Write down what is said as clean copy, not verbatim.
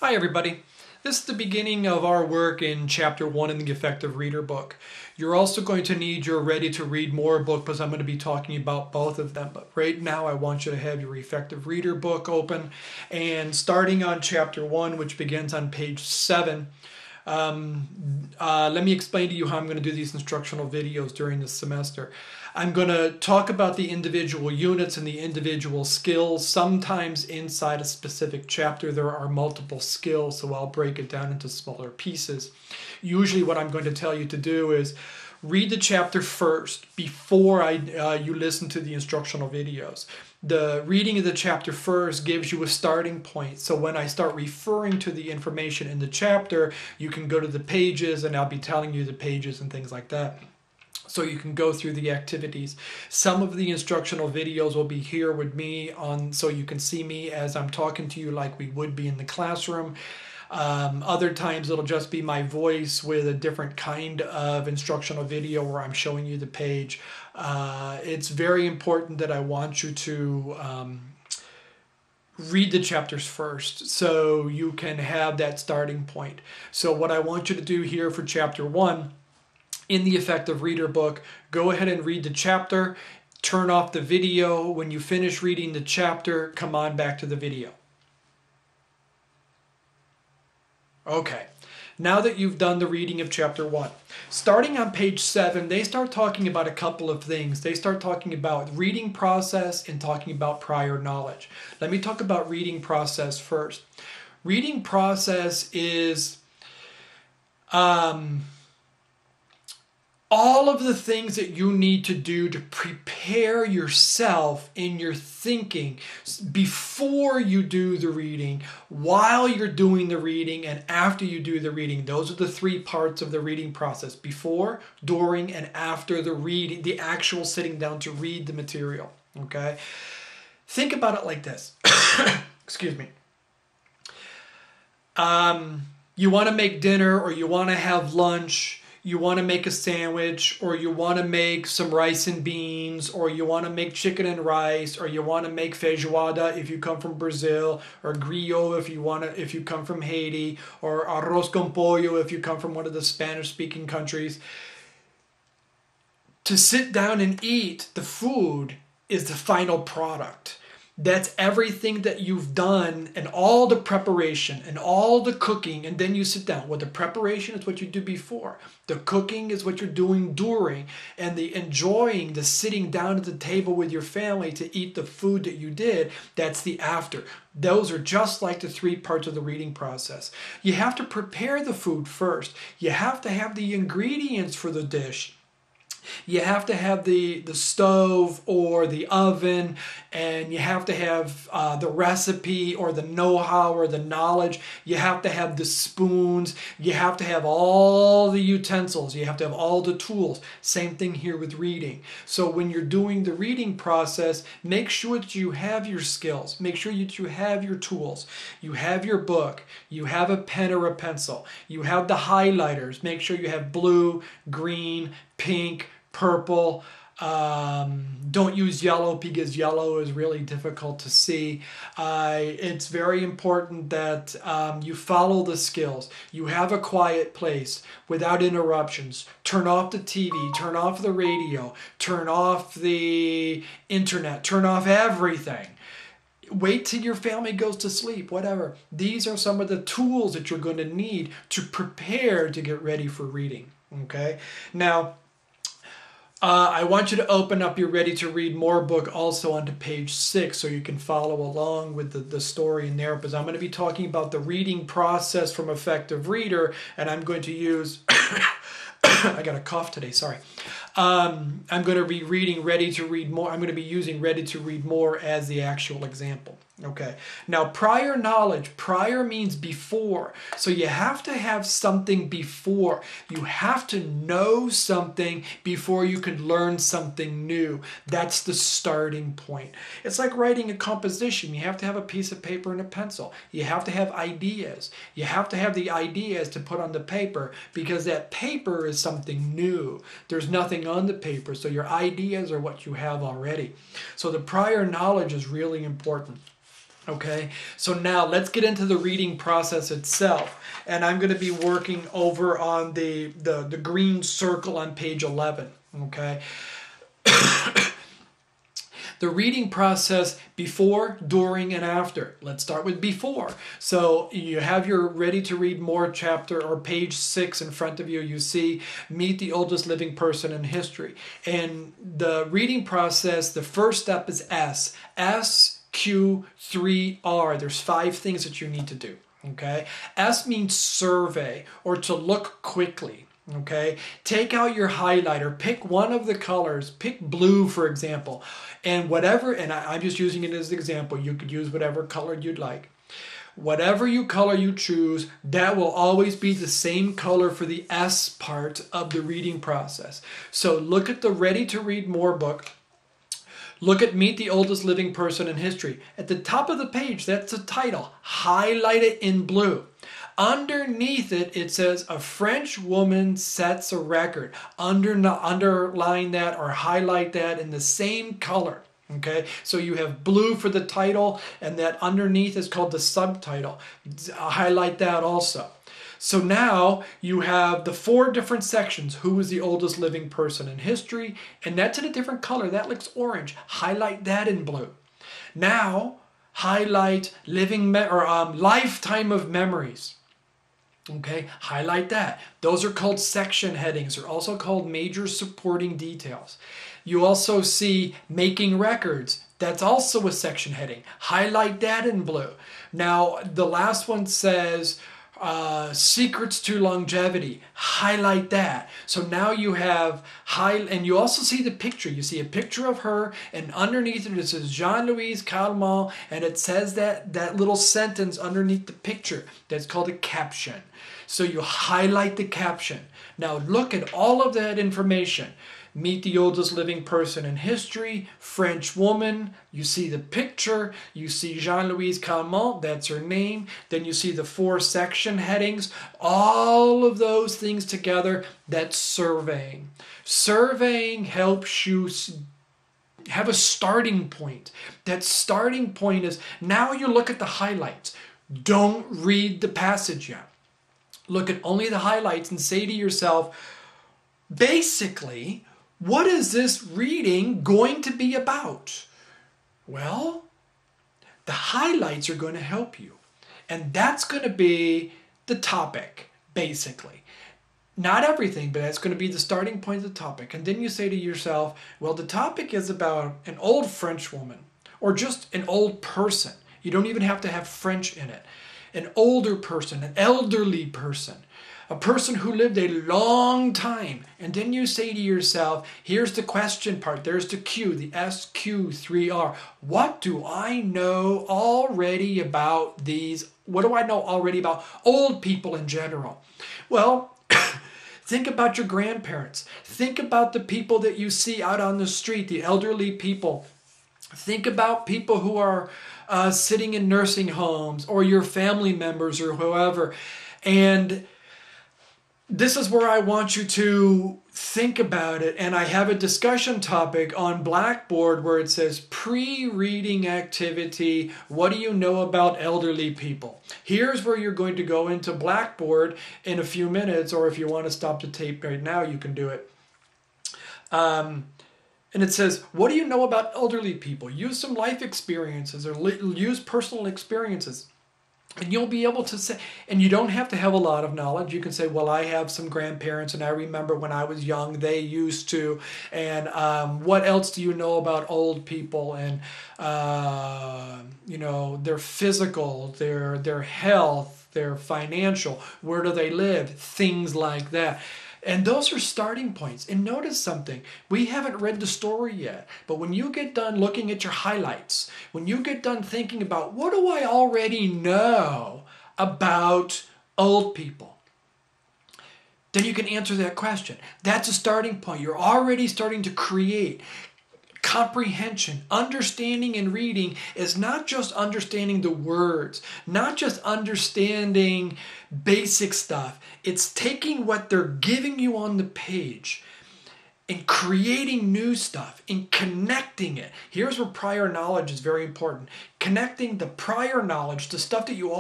Hi everybody. This is the beginning of our work in Chapter 1 in the Effective Reader book. You're also going to need your Ready to Read More book because I'm going to be talking about both of them. But right now I want you to have your Effective Reader book open and starting on Chapter 1, which begins on page 7. Let me explain to you how I'm going to do these instructional videos during this semester. I'm going to talk about the individual units and the individual skills. Sometimes inside a specific chapter there are multiple skills, so I'll break it down into smaller pieces. Usually what I'm going to tell you to do is read the chapter first before you listen to the instructional videos. The reading of the chapter first gives you a starting point. So when I start referring to the information in the chapter, you can go to the pages and I'll be telling you the pages and things like that. So you can go through the activities. Some of the instructional videos will be here with me on, so you can see me as I'm talking to you like we would be in the classroom. Other times it'll just be my voice with a different kind of instructional video where I'm showing you the page. It's very important that I want you to read the chapters first so you can have that starting point. So what I want you to do here for chapter 1 in the Effective Reader book, go ahead and read the chapter, turn off the video. When you finish reading the chapter, come on back to the video. Okay, now that you've done the reading of chapter 1, starting on page 7, they start talking about a couple of things. They start talking about reading process and talking about prior knowledge. Let me talk about reading process first. Reading process is all of the things that you need to do to prepare yourself in your thinking before you do the reading, while you're doing the reading, and after you do the reading. Those are the three parts of the reading process: before, during, and after the reading, the actual sitting down to read the material. Okay? Think about it like this. Excuse me. You want to make dinner, or you want to have lunch, you want to make a sandwich, or you want to make some rice and beans, or you want to make chicken and rice, or you want to make feijoada if you come from Brazil, or griot if you come from Haiti, or arroz con pollo if you come from one of the Spanish-speaking countries. To sit down and eat the food is the final product. That's everything that you've done and all the preparation and all the cooking, and then you sit down. Well, the preparation is what you do before. The cooking is what you're doing during, and the enjoying, the sitting down at the table with your family to eat the food that you did, that's the after. Those are just like the three parts of the reading process. You have to prepare the food first. You have to have the ingredients for the dish. You have to have the stove or the oven, and you have to have the recipe or the know-how or the knowledge. You have to have the spoons. You have to have all the utensils. You have to have all the tools. Same thing here with reading. So when you're doing the reading process, make sure that you have your skills. Make sure that you have your tools. You have your book. You have a pen or a pencil. You have the highlighters. Make sure you have blue, green, pink, purple. Don't use yellow because yellow is really difficult to see. It's very important that you follow the skills. You have a quiet place without interruptions. Turn off the TV, turn off the radio, turn off the internet, turn off everything. Wait till your family goes to sleep, whatever. These are some of the tools that you're going to need to prepare to get ready for reading. Okay? Now, I want you to open up your Ready to Read More book also onto page 6 so you can follow along with the story in there, because I'm going to be talking about the reading process from Effective Reader, and I'm going to use I got a cough today, sorry. I'm going to be reading Ready to Read More. I'm going to be using Ready to Read More as the actual example. Okay. Now, prior knowledge. Prior means before. So you have to have something before. You have to know something before you can learn something new. That's the starting point. It's like writing a composition. You have to have a piece of paper and a pencil. You have to have ideas. You have to have the ideas to put on the paper, because that paper is something new. There's nothing on the paper, so your ideas are what you have already. So the prior knowledge is really important. Okay, so now let's get into the reading process itself. And I'm going to be working over on the green circle on page 11. Okay. The reading process before, during, and after. Let's start with before. So you have your ready to read more chapter or page 6 in front of you. You see meet the oldest living person in history. And the reading process, the first step is S. SQ3R. There's 5 things that you need to do. Okay. S means survey or to look quickly. Okay, take out your highlighter, pick one of the colors, pick blue for example, and whatever, and I'm just using it as an example, you could use whatever color you'd like. Whatever color you choose, that will always be the same color for the S part of the reading process. So look at the Ready to Read More book. Look at Meet the Oldest Living Person in History. At the top of the page, that's the title. Highlight it in blue. Underneath it, it says, a French woman sets a record. Underline that or highlight that in the same color. Okay, so you have blue for the title, and that underneath is called the subtitle. Highlight that also. So now you have the 4 different sections. Who is the oldest living person in history? And that's in a different color. That looks orange. Highlight that in blue. Now, highlight lifetime of memories. Okay, highlight that. Those are called section headings. They're also called major supporting details. You also see making records. That's also a section heading. Highlight that in blue. Now, the last one says secrets to longevity. Highlight that. So now you have and you also see the picture. You see a picture of her, and underneath it says Jean-Louise Calment, and it says that little sentence underneath the picture. That's called a caption. So you highlight the caption. Now look at all of that information. Meet the oldest living person in history, French woman, you see the picture, you see Jean-Louise Calment, that's her name, then you see the 4 section headings, all of those things together, that's surveying. Surveying helps you have a starting point. That starting point is, now you look at the highlights. Don't read the passage yet. Look at only the highlights and say to yourself, basically, what is this reading going to be about? Well, the highlights are going to help you. And that's going to be the topic, basically. Not everything, but that's going to be the starting point of the topic. And then you say to yourself, well, the topic is about an old French woman or just an old person. You don't even have to have French in it. An older person, an elderly person, a person who lived a long time. And then you say to yourself, here's the question part, there's the Q, the SQ3R. What do I know already about these? What do I know already about old people in general? Well, think about your grandparents. Think about the people that you see out on the street, the elderly people. Think about people who are sitting in nursing homes or your family members or whoever. And this is where I want you to think about it. And I have a discussion topic on Blackboard where it says pre-reading activity. What do you know about elderly people? Here's where you're going to go into Blackboard in a few minutes, or if you want to stop the tape right now, you can do it. And it says, what do you know about elderly people? Use some life experiences or use personal experiences. And you'll be able to say, and you don't have to have a lot of knowledge. You can say, well, I have some grandparents and I remember when I was young, they used to. And what else do you know about old people? And, their physical, their health, their financial, where do they live? Things like that. And those are starting points. And notice something. We haven't read the story yet. But when you get done looking at your highlights, when you get done thinking about what do I already know about old people, then you can answer that question. That's a starting point. You're already starting to create comprehension. Understanding and reading is not just understanding the words, not just understanding basic stuff. It's taking what they're giving you on the page in creating new stuff, in connecting it. Here's where prior knowledge is very important. Connecting the prior knowledge to stuff that you